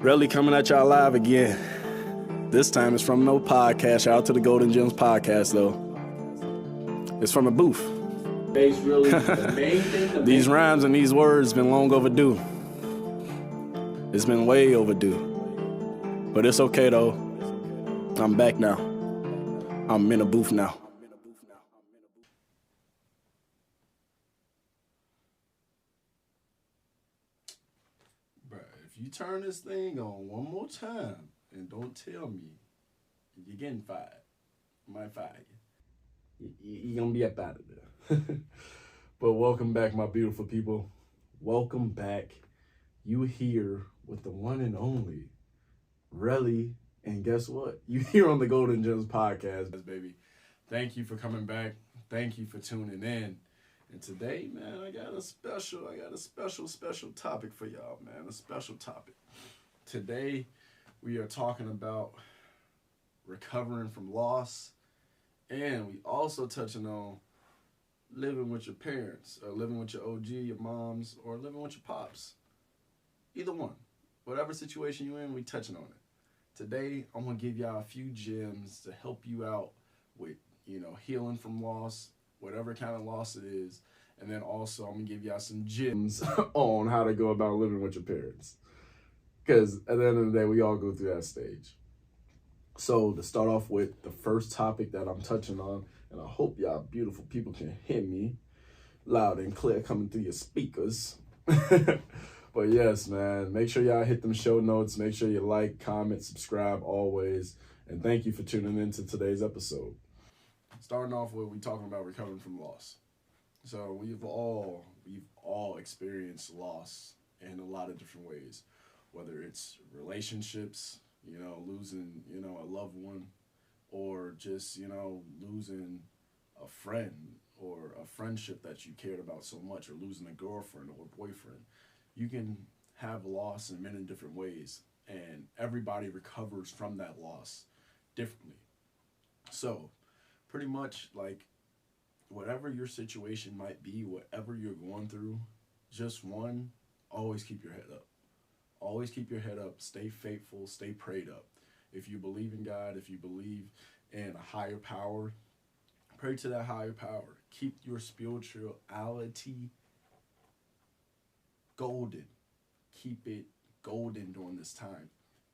Really coming at y'all live again. This time it's from no podcast. Shout out to the Golden Gemz Podcast, though. It's from the booth. Really the main thing. These rhymes and these words been long overdue. It's been way overdue. But it's okay, though. I'm back now. I'm in a booth now. If you turn this thing on one more time and don't tell me, you're getting fired. I might fire you. You're going to be up out of there. But welcome back, my beautiful people. Welcome back. You here with the one and only Relly. And guess what? You here on the Golden Gemz Podcast, baby. Thank you for coming back. Thank you for tuning in. And today, man, I got a special topic for y'all, man. A special topic. Today, we are talking about recovering from loss, and we also touching on living with your parents, or living with your OG, your moms, or living with your pops. Either one. Whatever situation you're in, we touching on it. Today, I'm going to give y'all a few gems to help you out with, healing from loss, whatever kind of loss it is. And then also, I'm going to give y'all some gems on how to go about living with your parents. Because at the end of the day, we all go through that stage. So to start off with, the first topic that I'm touching on, and I hope y'all beautiful people can hear me loud and clear coming through your speakers. But yes, man, make sure y'all hit them show notes. Make sure you like, comment, subscribe always. And thank you for tuning in to today's episode. Starting off with, we talking about recovering from loss. So we've all experienced loss in a lot of different ways, whether it's relationships, losing, a loved one, or just, losing a friend or a friendship that you cared about so much, or losing a girlfriend or a boyfriend. You can have loss in many different ways, and everybody recovers from that loss differently. So pretty much, like, whatever your situation might be, whatever you're going through, always keep your head up. Always keep your head up. Stay faithful. Stay prayed up. If you believe in God, if you believe in a higher power, pray to that higher power. Keep your spirituality golden. Keep it golden during this time.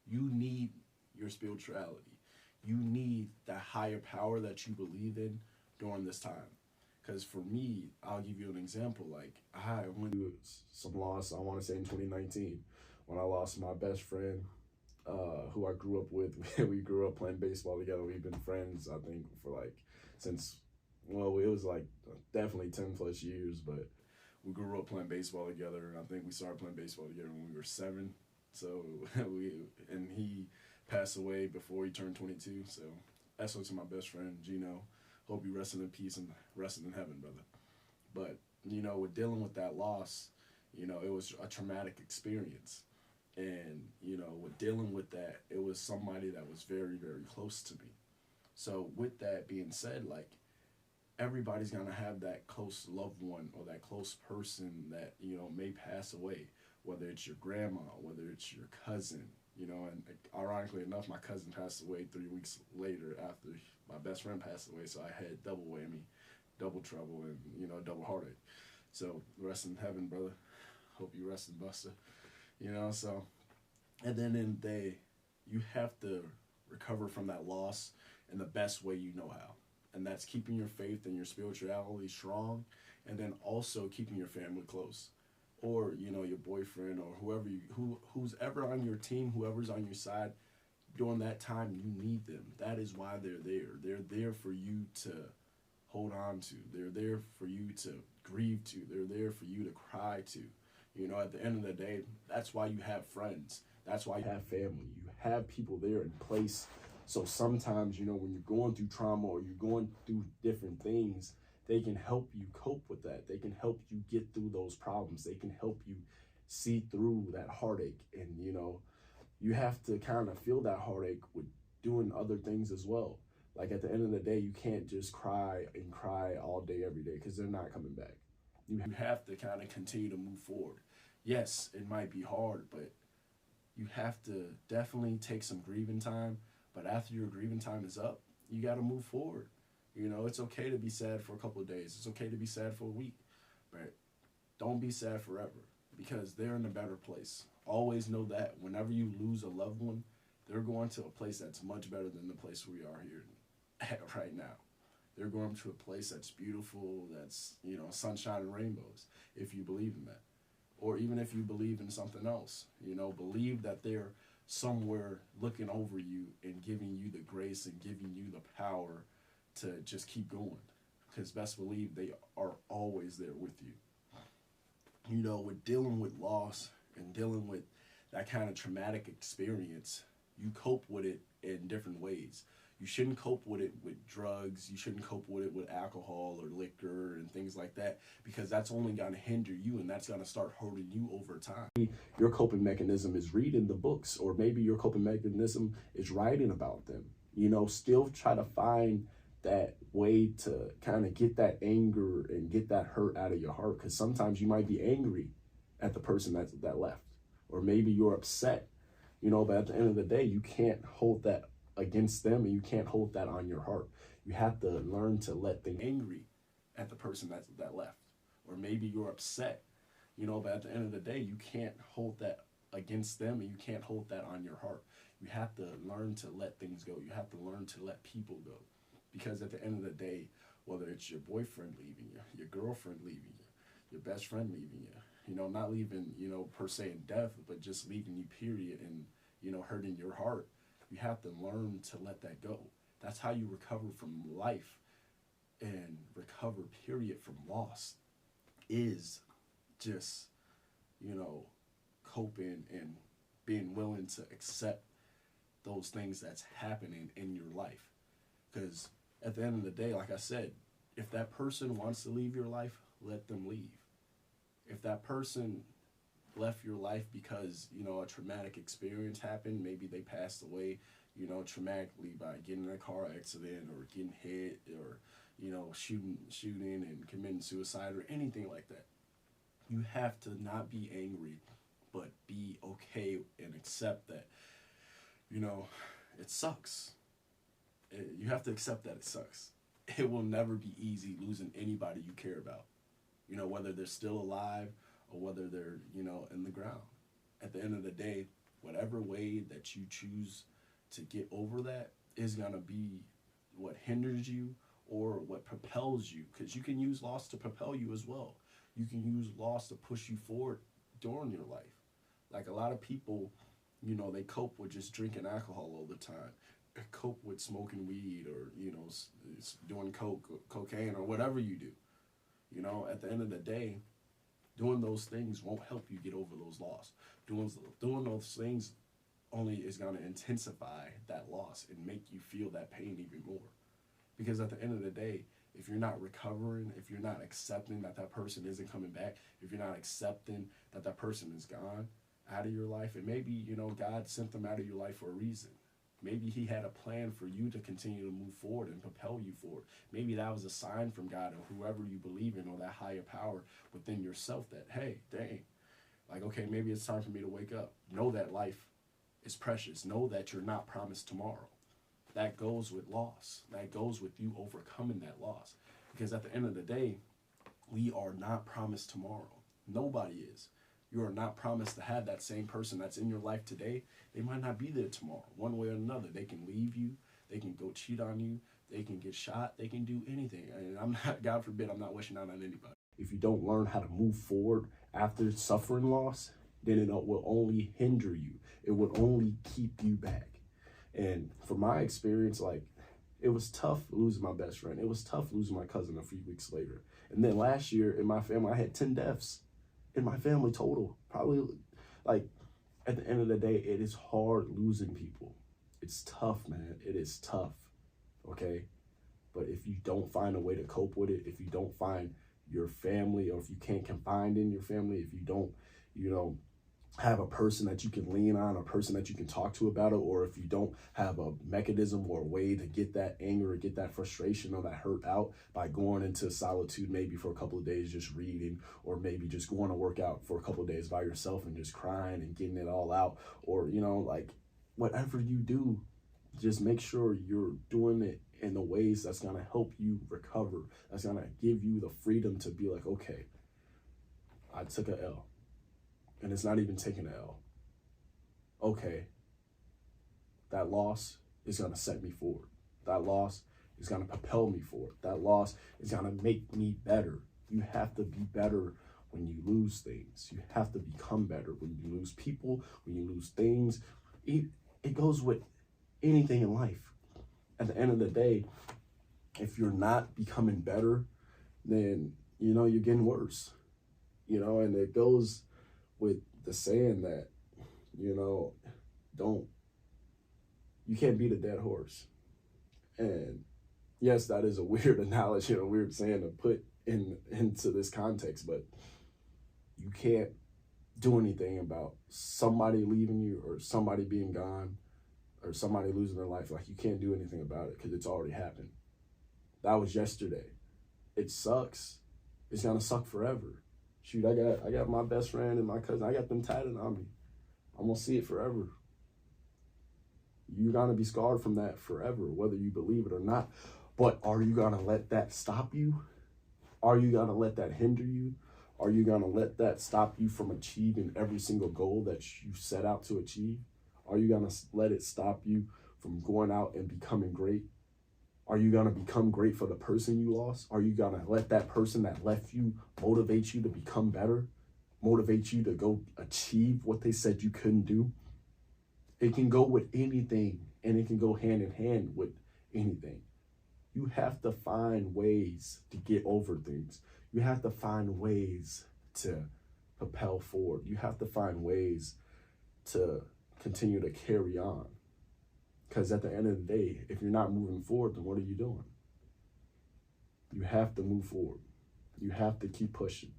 You need your spirituality. You need that higher power that you believe in during this time. Because for me, I'll give you an example. Like, I went through some loss, I want to say in 2019, when I lost my best friend, who I grew up with. We grew up playing baseball together. We've been friends, I think, for it was definitely 10 plus years, but we grew up playing baseball together, and I think we started playing baseball together when we were 7. So he passed away before he turned 22. So that's to my best friend, Gino. Hope you resting in peace and resting in heaven, brother. But, with dealing with that loss, it was a traumatic experience. And, with dealing with that, it was somebody that was very, very close to me. So with that being said, everybody's going to have that close loved one or that close person that, may pass away, whether it's your grandma, whether it's your cousin, and ironically enough, my cousin passed away 3 weeks later after my best friend passed away. So I had double whammy, double trouble, and, double heartache. So rest in heaven, brother. Hope you rest in Buster. So at the end of the day, you have to recover from that loss in the best way you know how. And that's keeping your faith and your spirituality strong, and then also keeping your family close, or your boyfriend, or who's ever on your team, whoever's on your side during that time. You need them. That is why they're there. They're there for you to hold on to. They're there for you to grieve to. They're there for you to cry to. At the end of the day, that's why you have friends. That's why you have family. You have people there in place. So sometimes, when you're going through trauma or you're going through different things, they can help you cope with that. They can help you get through those problems. They can help you see through that heartache. And, you have to kind of feel that heartache with doing other things as well. Like, at the end of the day, you can't just cry and cry all day, every day, because they're not coming back. You have to kind of continue to move forward. Yes, it might be hard, but You have to definitely take some grieving time, but after your grieving time is up, you got to move forward. It's okay to be sad for a couple of days. It's okay to be sad for a week, but don't be sad forever because they're in a better place. Always know that whenever you lose a loved one, they're going to a place that's much better than the place we are here at right now. They're going to a place that's beautiful, that's, sunshine and rainbows, if you believe in that. Or even if you believe in something else, believe that they're somewhere looking over you and giving you the grace and giving you the power to just keep going. Because best believe they are always there with you. With dealing with loss and dealing with that kind of traumatic experience, you cope with it in different ways. You shouldn't cope with it with drugs. You shouldn't cope with it with alcohol or liquor and things like that, because that's only going to hinder you and that's going to start hurting you over time. Your coping mechanism is reading the books, or maybe your coping mechanism is writing about them. Still try to find that way to kind of get that anger and get that hurt out of your heart, because sometimes you might be angry at the person that left, or maybe you're upset, but at the end of the day, you can't hold that against them and you can't hold that on your heart. You have to learn to let them angry at the person that left, or maybe you're upset, but at the end of the day, you can't hold that against them and you can't hold that on your heart. You have to learn to let things go. You have to learn to let people go, because at the end of the day, whether it's your boyfriend leaving you, your girlfriend leaving you, your best friend leaving you, not leaving, per se in death, but just leaving you period and, hurting your heart, you have to learn to let that go. That's how you recover from life and recover period from loss, is just, coping and being willing to accept those things that's happening in your life. Because at the end of the day, like I said, if that person wants to leave your life, let them leave. If that person left your life because, a traumatic experience happened, maybe they passed away, traumatically by getting in a car accident or getting hit or, shooting and committing suicide or anything like that. You have to not be angry, but be okay and accept that, it sucks. You have to accept that it sucks. It will never be easy losing anybody you care about, whether they're still alive or whether they're, in the ground. At the end of the day, whatever way that you choose to get over that is going to be what hinders you or what propels you, because you can use loss to propel you as well. You can use loss to push you forward during your life. Like a lot of people, they cope with just drinking alcohol all the time, cope with smoking weed or, doing cocaine or whatever you do. At the end of the day, doing those things won't help you get over those loss. Doing those things only is going to intensify that loss and make you feel that pain even more. Because at the end of the day, if you're not recovering, if you're not accepting that that person isn't coming back, if you're not accepting that that person is gone out of your life, and maybe, God sent them out of your life for a reason. Maybe he had a plan for you to continue to move forward and propel you forward. Maybe that was a sign from God or whoever you believe in, or that higher power within yourself that, hey, dang, like, okay, maybe it's time for me to wake up. Know that life is precious. Know that you're not promised tomorrow. That goes with loss. That goes with you overcoming that loss. Because at the end of the day, we are not promised tomorrow. Nobody is. You are not promised to have that same person that's in your life today. They might not be there tomorrow, one way or another. They can leave you. They can go cheat on you. They can get shot. They can do anything. And I'm not, God forbid, I'm not wishing that on anybody. If you don't learn how to move forward after suffering loss, then it will only hinder you. It will only keep you back. And from my experience, like, it was tough losing my best friend. It was tough losing my cousin a few weeks later. And then last year in my family, I had 10 deaths in my family total. Probably, like, at the end of the day, it is hard losing people. It's tough, man. It is tough, okay? But if you don't find a way to cope with it, if you don't find your family, or if you can't confide in your family, if you don't, have a person that you can lean on, a person that you can talk to about it, or if you don't have a mechanism or a way to get that anger or get that frustration or that hurt out by going into solitude, maybe for a couple of days just reading, or maybe just going to work out for a couple of days by yourself and just crying and getting it all out, or, you know, like whatever you do, just make sure you're doing it in the ways that's going to help you recover, that's going to give you the freedom to be like, okay, I took a L. And it's not even taking an L. Okay, that loss is going to set me forward. That loss is going to propel me forward. That loss is going to make me better. You have to be better when you lose things. You have to become better when you lose people, when you lose things. It goes with anything in life. At the end of the day, if you're not becoming better, then, you know, you're getting worse. You know, and it goes with the saying that, you know, you can't beat a dead horse. And yes, that is a weird analogy, a weird saying to put into this context, but you can't do anything about somebody leaving you or somebody being gone or somebody losing their life. Like, you can't do anything about it because it's already happened. That was yesterday. It sucks. It's gonna suck forever. Shoot, I got my best friend and my cousin. I got them tatted on me. I'm gonna see it forever. You're gonna be scarred from that forever, whether you believe it or not. But are you gonna let that stop you? Are you gonna let that hinder you? Are you gonna let that stop you from achieving every single goal that you set out to achieve? Are you gonna let it stop you from going out and becoming great? Are you going to become great for the person you lost? Are you going to let that person that left you motivate you to become better? Motivate you to go achieve what they said you couldn't do? It can go with anything, and it can go hand in hand with anything. You have to find ways to get over things. You have to find ways to propel forward. You have to find ways to continue to carry on. Because at the end of the day, if you're not moving forward, then what are you doing? You have to move forward. You have to keep pushing.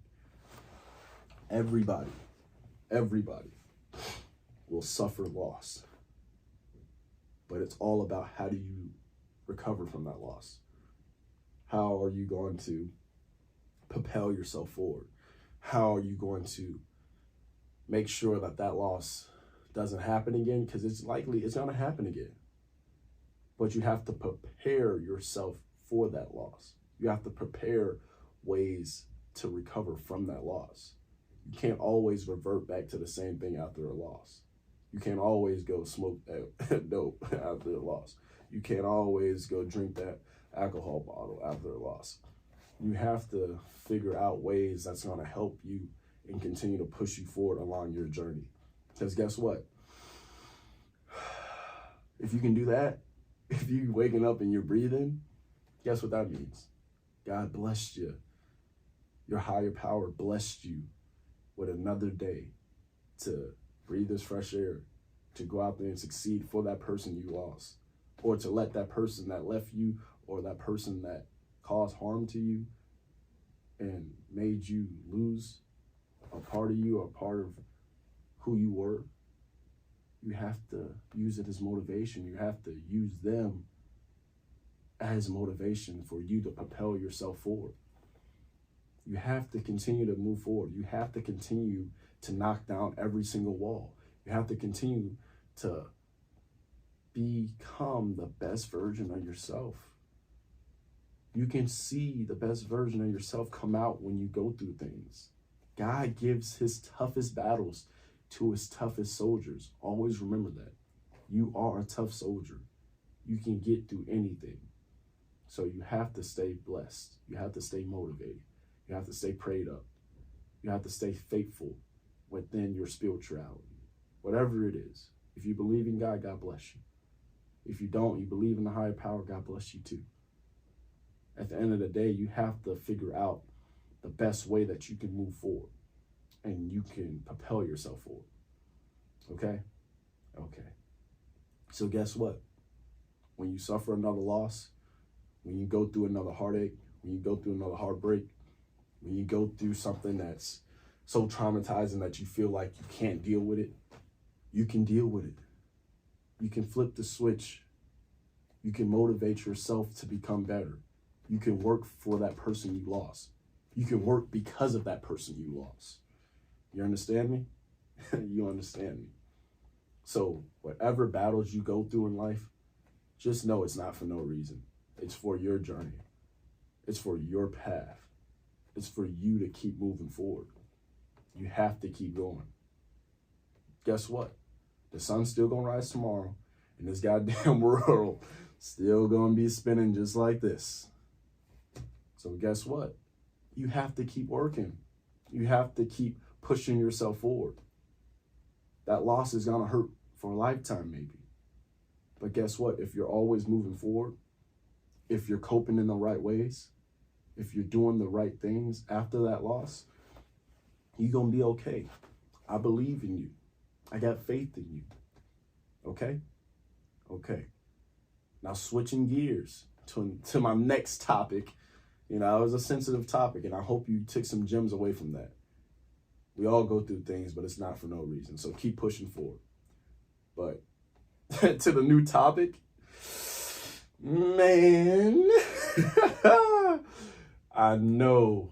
Everybody will suffer loss. But it's all about, how do you recover from that loss? How are you going to propel yourself forward? How are you going to make sure that that loss doesn't happen again? Because it's likely it's going to happen again. But you have to prepare yourself for that loss. You have to prepare ways to recover from that loss. You can't always revert back to the same thing after a loss. You can't always go smoke that dope after a loss. You can't always go drink that alcohol bottle after a loss. You have to figure out ways that's going to help you and continue to push you forward along your journey. Because guess what? If you can do that, if you're waking up and you're breathing, guess what that means? God blessed you. Your higher power blessed you with another day to breathe this fresh air, to go out there and succeed for that person you lost, or to let that person that left you or that person that caused harm to you and made you lose a part of you or part of who you were. You have to use it as motivation. You have to use them as motivation for you to propel yourself forward. You have to continue to move forward. You have to continue to knock down every single wall. You have to continue to become the best version of yourself. You can see the best version of yourself come out when you go through things. God gives his toughest battles to his toughest soldiers. Always remember that. You are a tough soldier. You can get through anything. So you have to stay blessed. You have to stay motivated. You have to stay prayed up. You have to stay faithful within your spirituality. Whatever it is. If you believe in God, God bless you. If you don't, you believe in the higher power, God bless you too. At the end of the day, you have to figure out the best way that you can move forward and you can propel yourself forward. Okay? Okay. So guess what? When you suffer another loss, when you go through another heartache, when you go through another heartbreak, when you go through something that's so traumatizing that you feel like you can't deal with it, you can deal with it. You can flip the switch. You can motivate yourself to become better. You can work for that person you lost. You can work because of that person you lost. You understand me? You understand me. So whatever battles you go through in life, just know it's not for no reason. It's for your journey. It's for your path. It's for you to keep moving forward. You have to keep going. Guess what? The sun's still gonna rise tomorrow, and this goddamn world still gonna be spinning just like this. So guess what? You have to keep working. You have to keep pushing yourself forward. That loss is gonna hurt for a lifetime maybe. But guess what? If you're always moving forward, if you're coping in the right ways, if you're doing the right things after that loss, you're gonna be okay. I believe in you. I got faith in you. Okay? Okay. Now switching gears to my next topic. You know, it was a sensitive topic, and I hope you took some gems away from that. We all go through things, but it's not for no reason. So keep pushing forward. But to the new topic, man, I know.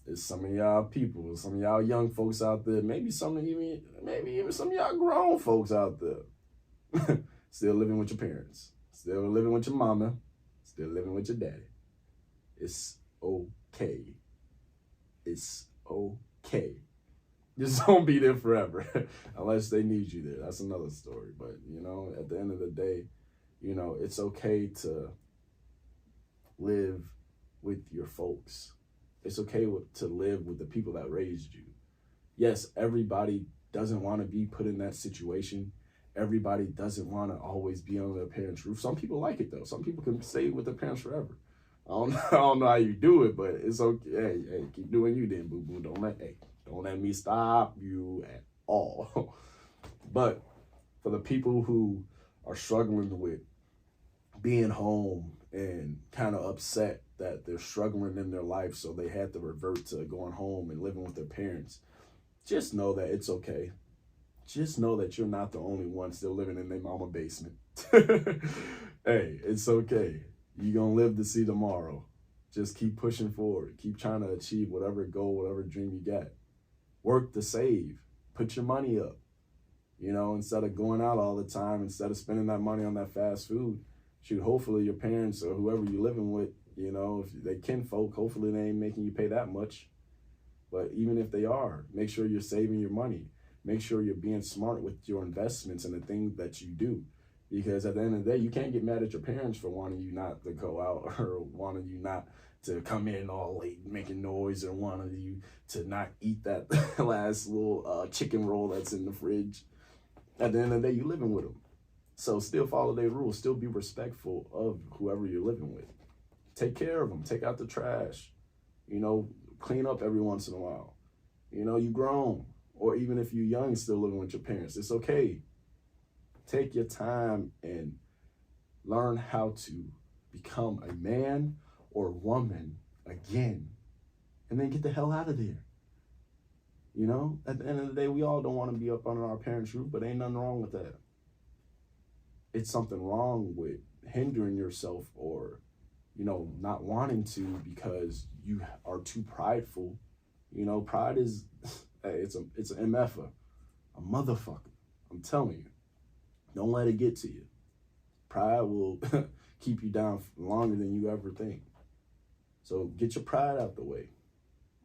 There's some of y'all people, some of y'all young folks out there, maybe even some of y'all grown folks out there, still living with your parents, still living with your mama, still living with your daddy. It's okay. It's okay. Just don't be there forever unless they need you there. That's another story. But, you know, at the end of the day, you know, it's okay to live with your folks. It's okay to live with the people that raised you. Yes, everybody doesn't want to be put in that situation. Everybody doesn't want to always be under their parents' roof. Some people like it, though. Some people can stay with their parents forever. I don't know how you do it, but it's okay. Hey, keep doing you then, boo-boo. Don't let me stop you at all. But for the people who are struggling with being home and kind of upset that they're struggling in their life, so they had to revert to going home and living with their parents, just know that it's okay. Just know that you're not the only one still living in their mama basement. Hey, it's okay. You're going to live to see tomorrow. Just keep pushing forward. Keep trying to achieve whatever goal, whatever dream you got. Work to save. Put your money up. You know, instead of going out all the time, instead of spending that money on that fast food, shoot, hopefully your parents or whoever you're living with, you know, if they kinfolk, hopefully they ain't making you pay that much. But even if they are, make sure you're saving your money. Make sure you're being smart with your investments and the things that you do. Because at the end of the day, you can't get mad at your parents for wanting you not to go out or wanting you not to come in all late making noise or wanting you to not eat that last little chicken roll that's in the fridge. At the end of the day, you're living with them. So still follow their rules. Still be respectful of whoever you're living with. Take care of them. Take out the trash. You know, clean up every once in a while. You know, you grown. Or even if you're young, still living with your parents, it's okay. Take your time and learn how to become a man or woman again. And then get the hell out of there. You know, at the end of the day, we all don't want to be up under our parents' roof, but ain't nothing wrong with that. It's something wrong with hindering yourself or, you know, not wanting to because you are too prideful. You know, pride is, it's an MF-er, a motherfucker. I'm telling you. Don't let it get to you. Pride will keep you down longer than you ever think. So get your pride out the way.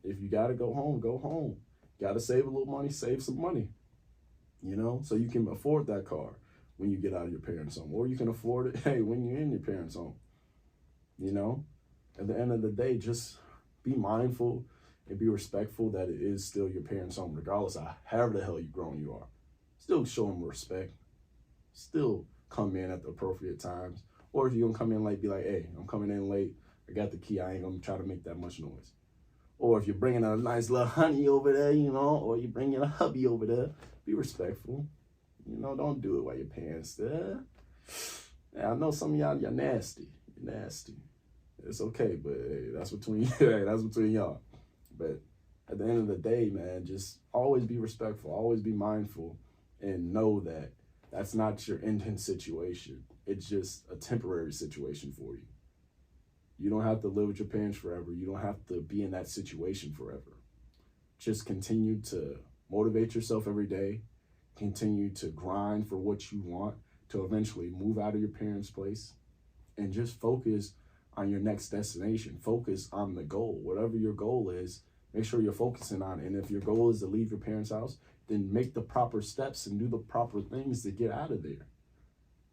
If you got to go home, go home. Got to save a little money, save some money. You know, so you can afford that car when you get out of your parents' home. Or you can afford it, hey, when you're in your parents' home. You know, at the end of the day, just be mindful and be respectful that it is still your parents' home, regardless of however the hell you grown you are. Still show them respect. Still come in at the appropriate times. Or if you're going to come in late, be like, hey, I'm coming in late. I got the key. I ain't going to try to make that much noise. Or if you're bringing a nice little honey over there, you know, or you're bringing a hubby over there, be respectful. You know, don't do it while your parents there. Yeah, I know some of y'all, you're nasty. You're nasty. It's okay, but hey, that's between y'all. But at the end of the day, man, just always be respectful, always be mindful, and know that that's not your intense situation. It's just a temporary situation for you. You don't have to live with your parents forever. You don't have to be in that situation forever. Just continue to motivate yourself every day. Continue to grind for what you want to eventually move out of your parents' place, and just focus on your next destination. Focus on the goal. Whatever your goal is, make sure you're focusing on it. And if your goal is to leave your parents' house, then make the proper steps and do the proper things to get out of there.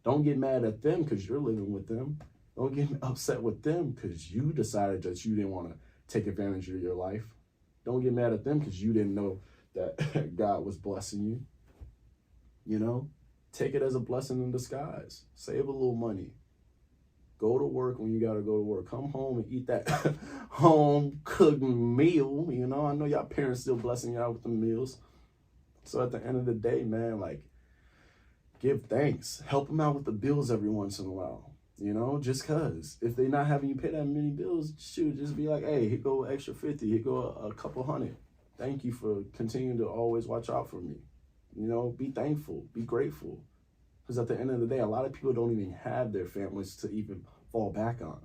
Don't get mad at them because you're living with them. Don't get upset with them because you decided that you didn't want to take advantage of your life. Don't get mad at them because you didn't know that God was blessing you. You know, take it as a blessing in disguise. Save a little money. Go to work when you got to go to work. Come home and eat that home-cooked meal. You know, I know y'all parents still blessing y'all with the meals. So at the end of the day, man, like, give thanks. Help them out with the bills every once in a while. You know, just because. If they're not having you pay that many bills, shoot, just be like, hey, here go extra 50. Here go a couple hundred. Thank you for continuing to always watch out for me. You know, be thankful. Be grateful. Because at the end of the day, a lot of people don't even have their families to even fall back on.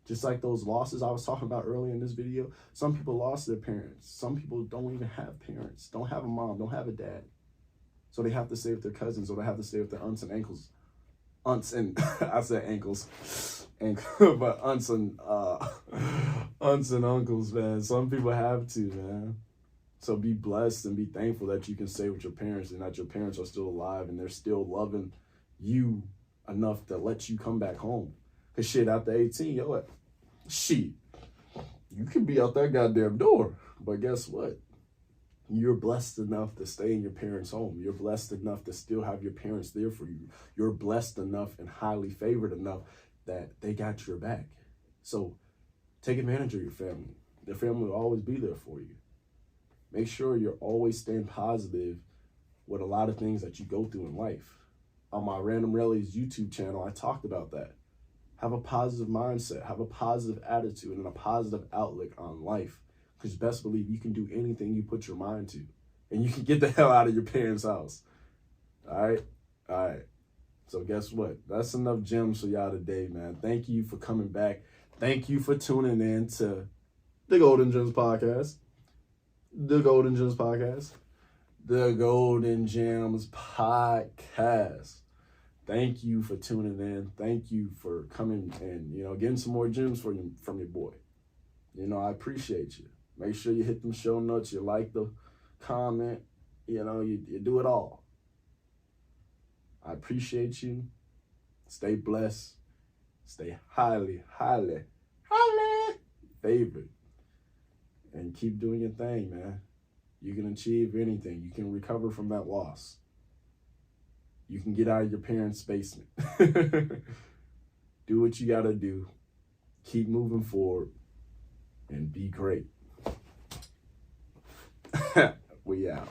Just like those losses I was talking about earlier in this video, some people lost their parents. Some people don't even have parents, don't have a mom, don't have a dad. So they have to stay with their cousins, or they have to stay with their aunts and uncles. Aunts and, I said ankles, but aunts and uncles, man. Some people have to, man. So be blessed and be thankful that you can stay with your parents and that your parents are still alive and they're still loving you enough to let you come back home. Because shit, after 18, shit, you can be out that goddamn door. But guess what? You're blessed enough to stay in your parents' home. You're blessed enough to still have your parents there for you. You're blessed enough and highly favored enough that they got your back. So take advantage of your family. Their family will always be there for you. Make sure you're always staying positive with a lot of things that you go through in life. On my Random Relies YouTube channel, I talked about that. Have a positive mindset, have a positive attitude, and a positive outlook on life. Because best believe you can do anything you put your mind to. And you can get the hell out of your parents' house. All right. So guess what? That's enough gems for y'all today, man. Thank you for coming back. Thank you for tuning in to the Golden Gemz Podcast. The Golden Gemz Podcast. The Golden Gemz Podcast. Thank you for tuning in. Thank you for coming and, getting some more gems from your boy. I appreciate you. Make sure you hit them show notes. You like the comment. You do it all. I appreciate you. Stay blessed. Stay highly, highly, highly favored. And keep doing your thing, man. You can achieve anything. You can recover from that loss. You can get out of your parents' basement. Do what you got to do. Keep moving forward. And be great. We out.